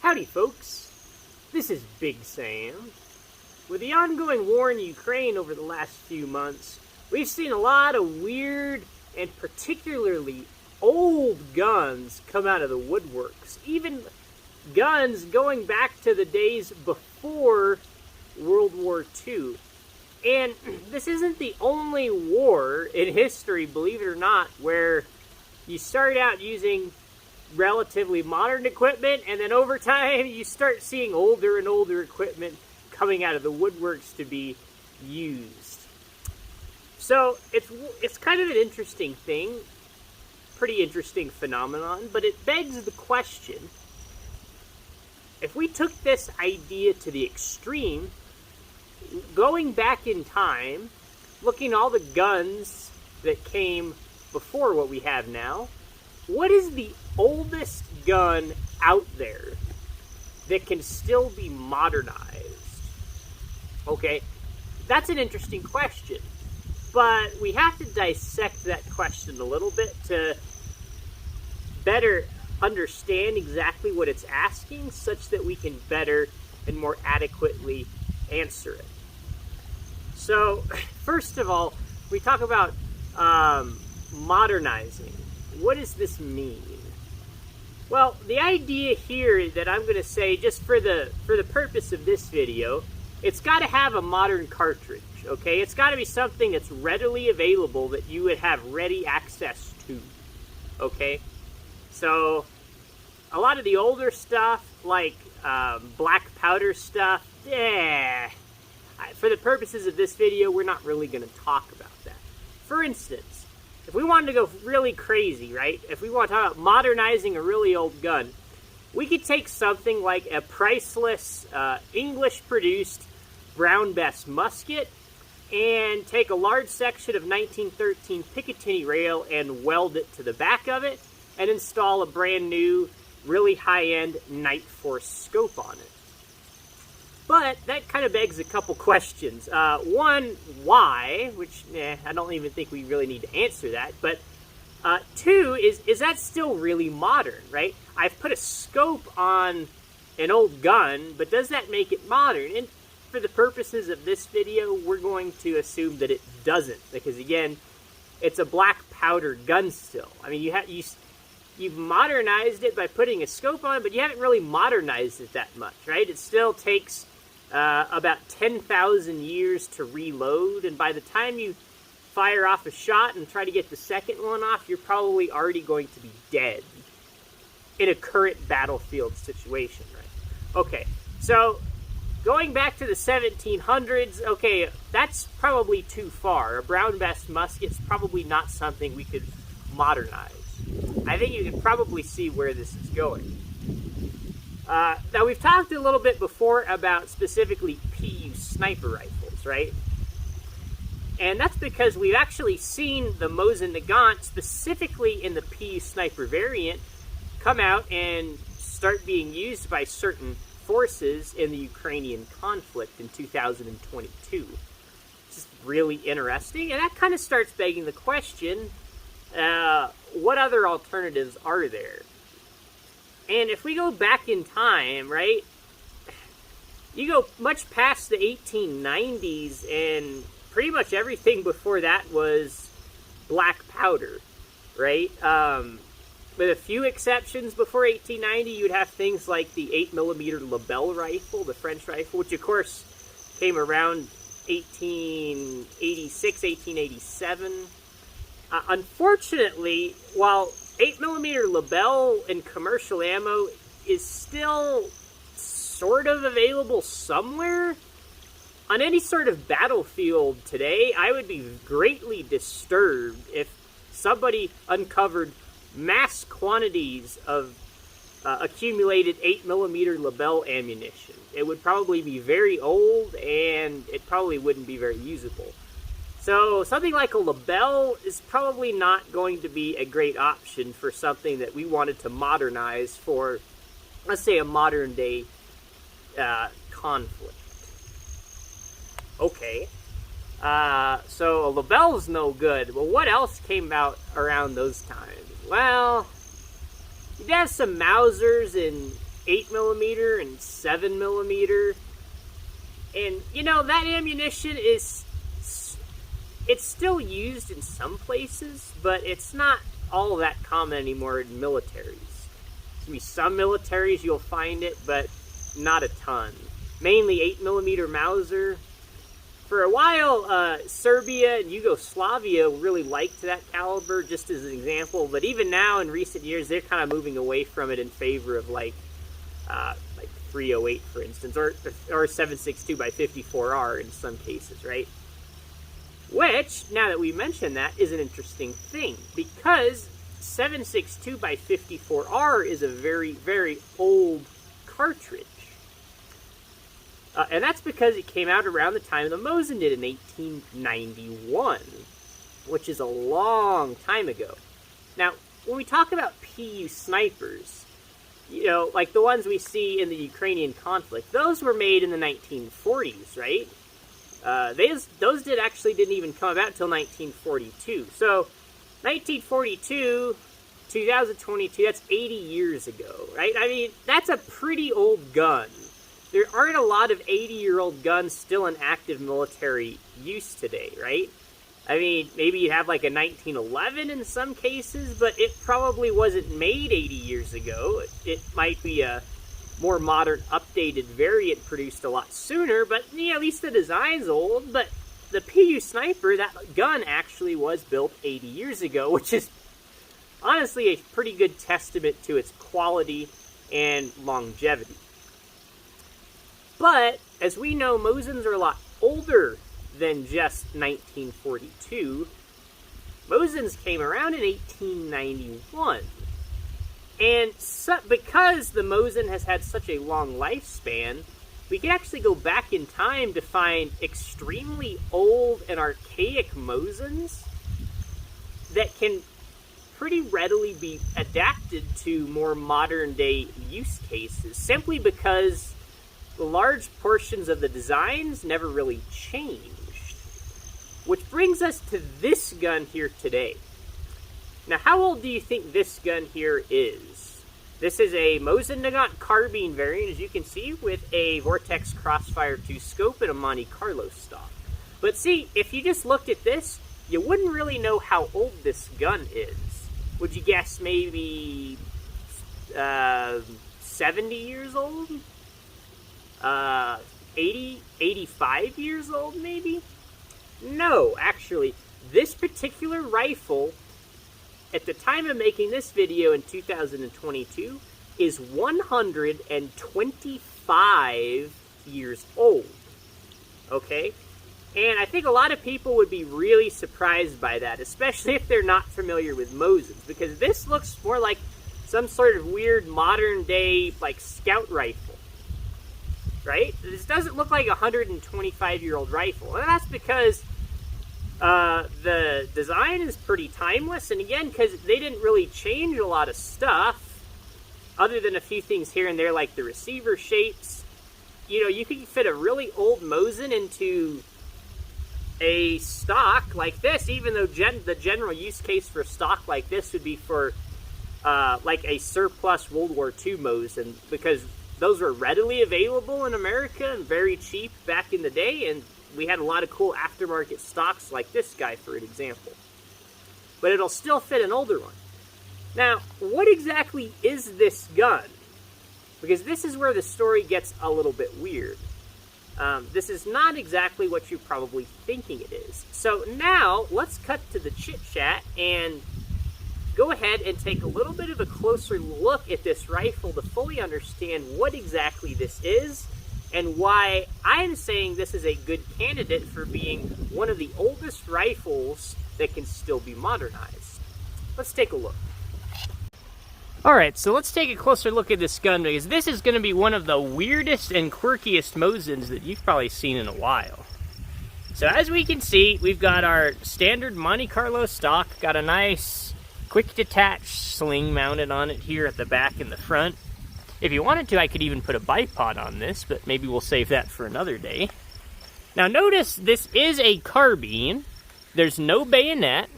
Howdy, folks. This is Big Sam. With the ongoing war in Ukraine over the last few months, we've seen a lot of weird and particularly old guns come out of the woodworks. Even guns going back to the days before World War II. And this isn't the only war in history, believe it or not, where you start out using relatively modern equipment, and then over time you start seeing older and older equipment coming out of the woodworks to be used. So it's kind of an interesting thing, pretty interesting phenomenon, but it begs the question, if we took this idea to the extreme, going back in time, looking at all the guns that came before what we have now, what is the oldest gun out there that can still be modernized? Okay, that's an interesting question, but we have to dissect that question a little bit to better understand exactly what it's asking, such that we can better and more adequately answer it. So, first of all, we talk about modernizing. What does this mean? Well, the idea here that I'm going to say, just for the purpose of this video, it's got to have a modern cartridge, okay? It's got to be something that's readily available that you would have ready access to, okay? So, a lot of the older stuff, like black powder stuff, for the purposes of this video, we're not really going to talk about that. For instance, if we wanted to go really crazy, right? If we want to talk about modernizing a really old gun, we could take something like a priceless English-produced Brown Bess musket and take a large section of 1913 Picatinny rail and weld it to the back of it and install a brand new, really high-end Night Force scope on it. But that kind of begs a couple questions. One, why? Which, I don't even think we really need to answer that. But two, is that still really modern, right? I've put a scope on an old gun, but does that make it modern? And for the purposes of this video, we're going to assume that it doesn't. Because, again, it's a black powder gun still. I mean, you've modernized it by putting a scope on it, but you haven't really modernized it that much, right? It still takes about 10,000 years to reload, and by the time you fire off a shot and try to get the second one off, you're probably already going to be dead in a current battlefield situation, right? Okay, so going back to the 1700s, okay, that's probably too far. A Brown Bess musket's probably not something we could modernize. I think you can probably see where this is going. Now, we've talked a little bit before about specifically PU sniper rifles, right? And that's because we've actually seen the Mosin Nagant, specifically in the PU sniper variant, come out and start being used by certain forces in the Ukrainian conflict in 2022. It's really interesting, and that kind of starts begging the question, what other alternatives are there? And if we go back in time, right, you go much past the 1890s, and pretty much everything before that was black powder, right? With a few exceptions, before 1890, you'd have things like the 8mm Lebel rifle, the French rifle, which of course came around 1886, 1887. Unfortunately, while 8mm Lebel in commercial ammo is still sort of available somewhere, on any sort of battlefield today, I would be greatly disturbed if somebody uncovered mass quantities of accumulated 8mm Lebel ammunition. It would probably be very old, and it probably wouldn't be very usable. So something like a Lebel is probably not going to be a great option for something that we wanted to modernize for, let's say, a modern day conflict. Okay, so a Lebel's no good. Well, what else came out around those times? Well, you'd have some Mausers and 8mm and 7mm. And, you know, that ammunition it's still used in some places, but it's not all that common anymore in militaries. There's gonna be some militaries you'll find it, but not a ton. Mainly 8mm Mauser. For a while, Serbia and Yugoslavia really liked that caliber, just as an example. But even now, in recent years, they're kind of moving away from it in favor of like 308, for instance, or 7.62 by 54R in some cases, right? Which, now that we mentioned that, is an interesting thing, because 7.62 by 54R is a very, very old cartridge. And that's because it came out around the time the Mosin did in 1891, which is a long time ago. Now, when we talk about PU snipers, you know, like the ones we see in the Ukrainian conflict, those were made in the 1940s, right? Those didn't even come about until 1942. So, 1942, 2022, that's 80 years ago, right? I mean, that's a pretty old gun. There aren't a lot of 80-year-old guns still in active military use today, right? I mean, maybe you have like a 1911 in some cases, but it probably wasn't made 80 years ago. It might be a more modern, updated variant produced a lot sooner, but at least the design's old. But the PU Sniper, that gun actually was built 80 years ago, which is honestly a pretty good testament to its quality and longevity. But, as we know, Mosins are a lot older than just 1942. Mosins came around in 1891. And because the Mosin has had such a long lifespan, we can actually go back in time to find extremely old and archaic Mosins that can pretty readily be adapted to more modern-day use cases, simply because the large portions of the designs never really changed. Which brings us to this gun here today. Now, how old do you think this gun here is? This is a Mosin Nagant carbine variant, as you can see, with a Vortex Crossfire 2 scope and a Monte Carlo stock. But see, if you just looked at this, you wouldn't really know how old this gun is. Would you guess maybe 70 years old? 85 years old, maybe? No, actually, this particular rifle, at the time of making this video in 2022, is 125 years old. Okay? And I think a lot of people would be really surprised by that, especially if they're not familiar with Mosins, because this looks more like some sort of weird modern-day, like, scout rifle. Right? This doesn't look like a 125-year-old rifle. And that's because the design is pretty timeless. And again, because they didn't really change a lot of stuff, other than a few things here and there, like the receiver shapes. You know, you could fit a really old Mosin into a stock like this, even though the general use case for a stock like this would be for like a surplus World War II Mosin, because those were readily available in America and very cheap back in the day, and we had a lot of cool aftermarket stocks like this guy, for an example. But it'll still fit an older one. Now, what exactly is this gun? Because this is where the story gets a little bit weird. This is not exactly what you're probably thinking it is. So now, let's cut to the chit-chat and go ahead and take a little bit of a closer look at this rifle to fully understand what exactly this is and why I'm saying this is a good candidate for being one of the oldest rifles that can still be modernized. Let's take a look. Alright, so let's take a closer look at this gun, because this is going to be one of the weirdest and quirkiest Mosins that you've probably seen in a while. So as we can see, we've got our standard Monte Carlo stock, got a nice quick detach sling mounted on it here at the back and the front. If you wanted to, I could even put a bipod on this, but maybe we'll save that for another day. Now notice this is a carbine. There's no bayonet.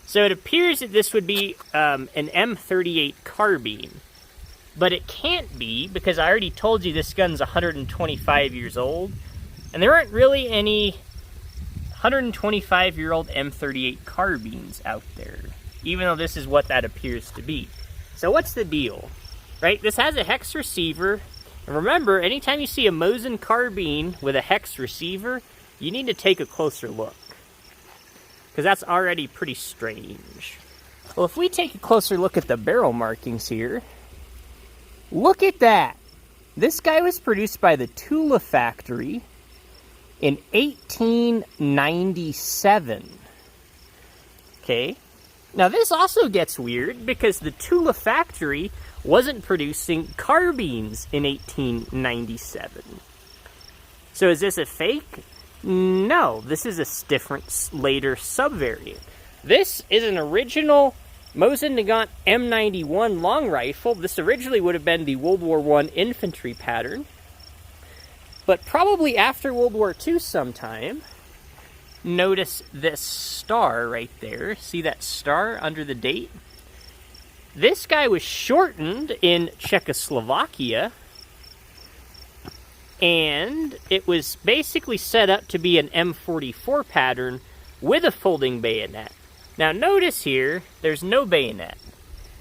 So it appears that this would be an M38 carbine. but it can't be because I already told you this gun's 125 years old, and there aren't really any 125-year-old M38 carbines out there, even though this is what that appears to be. So what's the deal, right? This has a hex receiver, and remember, anytime you see a Mosin carbine with a hex receiver, you need to take a closer look, because that's already pretty strange. Well, if we take a closer look at the barrel markings here, look at that. This guy was produced by the Tula factory in 1897. Okay. Now this also gets weird because the Tula factory wasn't producing carbines in 1897. So is this a fake? No, this is a different later subvariant. This is an original Mosin Nagant M91 long rifle. This originally would have been the World War I infantry pattern. But probably after World War II sometime, notice this star right there. See that star under the date? This guy was shortened in Czechoslovakia, and it was basically set up to be an M44 pattern with a folding bayonet. Now notice here, there's no bayonet.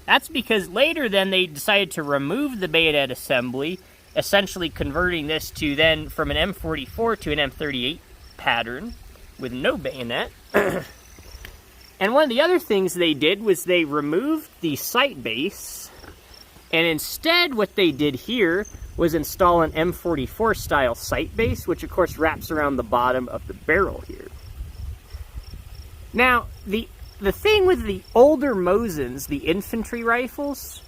That's because later then they decided to remove the bayonet assembly, essentially converting this to then from an M44 to an M38 pattern with no bayonet. And one of the other things they did was they removed the sight base, and instead what they did here was install an M44 style sight base, which of course wraps around the bottom of the barrel here. Now, the thing with the older Mosins, the infantry rifles,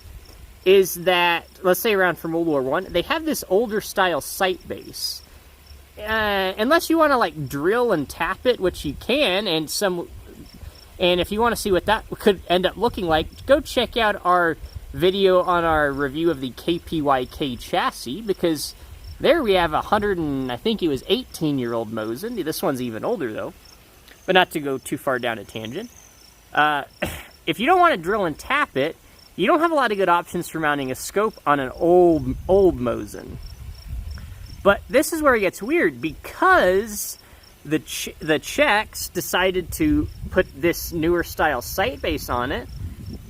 is that, let's say around from World War I, they have this older style sight base. Unless you want to like drill and tap it, which you can, and if you want to see what that could end up looking like, go check out our video on our review of the KPYK chassis, because there we have 18-year-old Mosin. This one's even older though, but not to go too far down a tangent. If you don't want to drill and tap it, you don't have a lot of good options for mounting a scope on an old Mosin. But this is where it gets weird, because the Czechs decided to put this newer style sight base on it.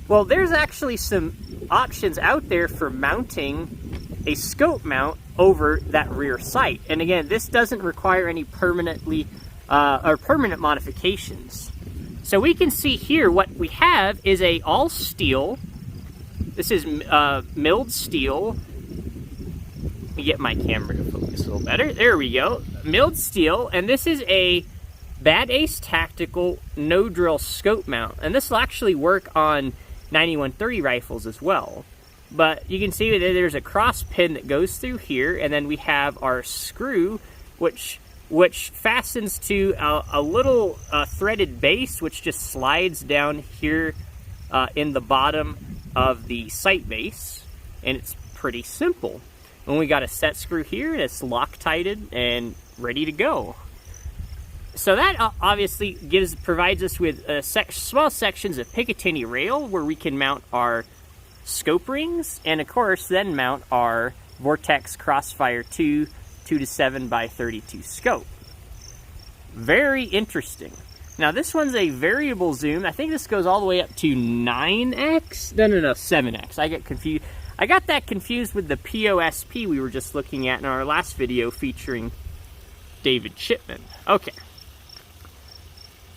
Well, there's actually some options out there for mounting a scope mount over that rear sight. And again, this doesn't require any permanent modifications. So we can see here what we have is a all steel. This is milled steel. Let me get my camera to focus a little better. There we go. Milled steel, and this is a Bad Ace Tactical no drill scope mount, and this will actually work on 9130 rifles as well. But you can see that there's a cross pin that goes through here, and then we have our screw, which fastens to a little threaded base, which just slides down here in the bottom of the sight base, and it's pretty simple. And we got a set screw here, and it's Loctited and ready to go. So that obviously provides us with small sections of Picatinny rail where we can mount our scope rings, and of course then mount our Vortex Crossfire 2 2-7x32 scope. Very interesting. Now this one's a variable zoom. I think this goes all the way up to 9x? No, 7x. I get confused. I got that confused with the POSP we were just looking at in our last video featuring David Chipman. Okay.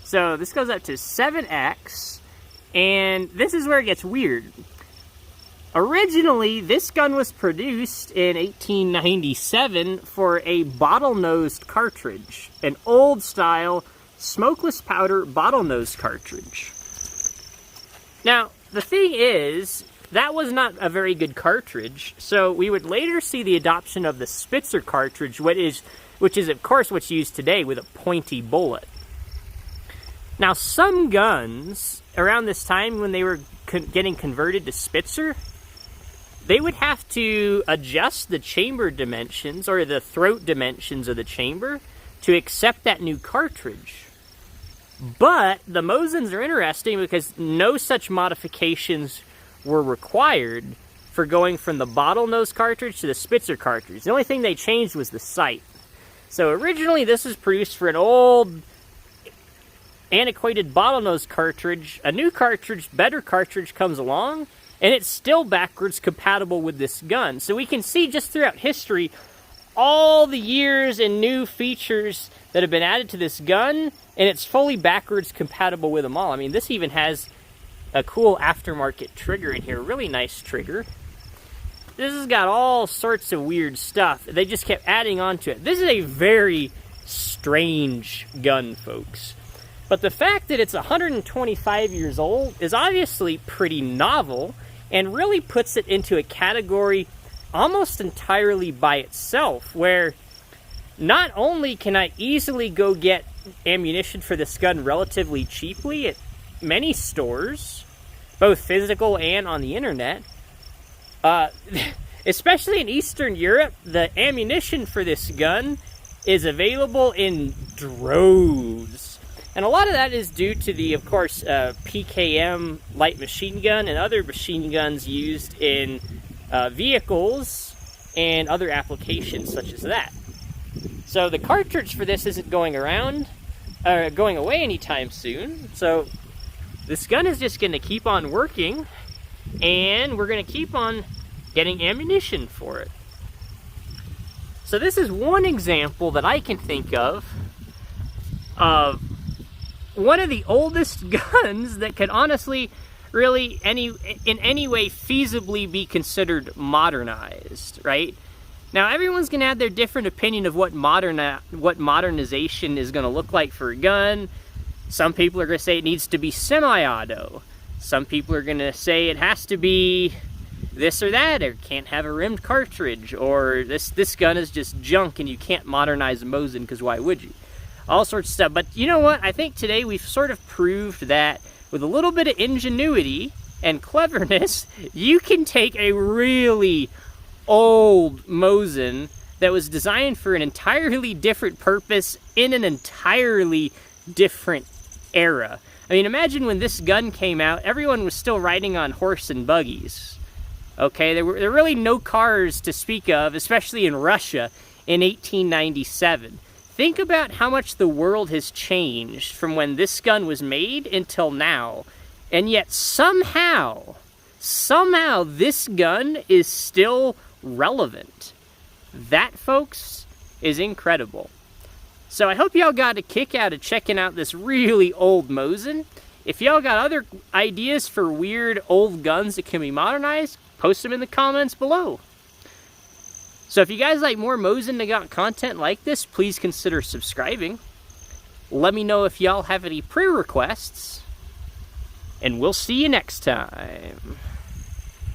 So this goes up to 7x, and this is where it gets weird. Originally, this gun was produced in 1897 for a bottle-nosed cartridge, an old-style smokeless powder bottle-nosed cartridge. Now, the thing is, that was not a very good cartridge, so we would later see the adoption of the Spitzer cartridge, which is of course what's used today with a pointy bullet. Now, some guns, around this time when they were getting converted to Spitzer, they would have to adjust the chamber dimensions, or the throat dimensions of the chamber, to accept that new cartridge. But the Mosins are interesting because no such modifications were required for going from the bottlenose cartridge to the Spitzer cartridge. The only thing they changed was the sight. So originally this was produced for an old, antiquated bottlenose cartridge. A new cartridge, better cartridge, comes along, and it's still backwards compatible with this gun. So we can see just throughout history all the years and new features that have been added to this gun, and it's fully backwards compatible with them all. I mean, this even has a cool aftermarket trigger in here, really nice trigger. This has got all sorts of weird stuff. They just kept adding on to it. This is a very strange gun, folks. But the fact that it's 125 years old is obviously pretty novel and really puts it into a category almost entirely by itself, where not only can I easily go get ammunition for this gun relatively cheaply at many stores, both physical and on the internet, especially in Eastern Europe, the ammunition for this gun is available in droves. And a lot of that is due to the, of course, PKM light machine gun and other machine guns used in vehicles and other applications such as that. So the cartridge for this isn't going away anytime soon. So this gun is just going to keep on working, and we're going to keep on getting ammunition for it. So this is one example that I can think of one of the oldest guns that could honestly, really, in any way feasibly be considered modernized, right? Now, everyone's going to have their different opinion of what modernization is going to look like for a gun. Some people are going to say it needs to be semi-auto. Some people are going to say it has to be this or that, or can't have a rimmed cartridge, or this gun is just junk and you can't modernize a Mosin because why would you? All sorts of stuff. But you know what? I think today we've sort of proved that with a little bit of ingenuity and cleverness, you can take a really old Mosin that was designed for an entirely different purpose in an entirely different era. I mean, imagine when this gun came out, everyone was still riding on horse and buggies. Okay, there were really no cars to speak of, especially in Russia in 1897. Think about how much the world has changed from when this gun was made until now. And yet somehow this gun is still relevant. That, folks, is incredible. So I hope y'all got a kick out of checking out this really old Mosin. If y'all got other ideas for weird old guns that can be modernized, post them in the comments below. So if you guys like more Mosin content like this, please consider subscribing. Let me know if y'all have any pre-requests, and we'll see you next time.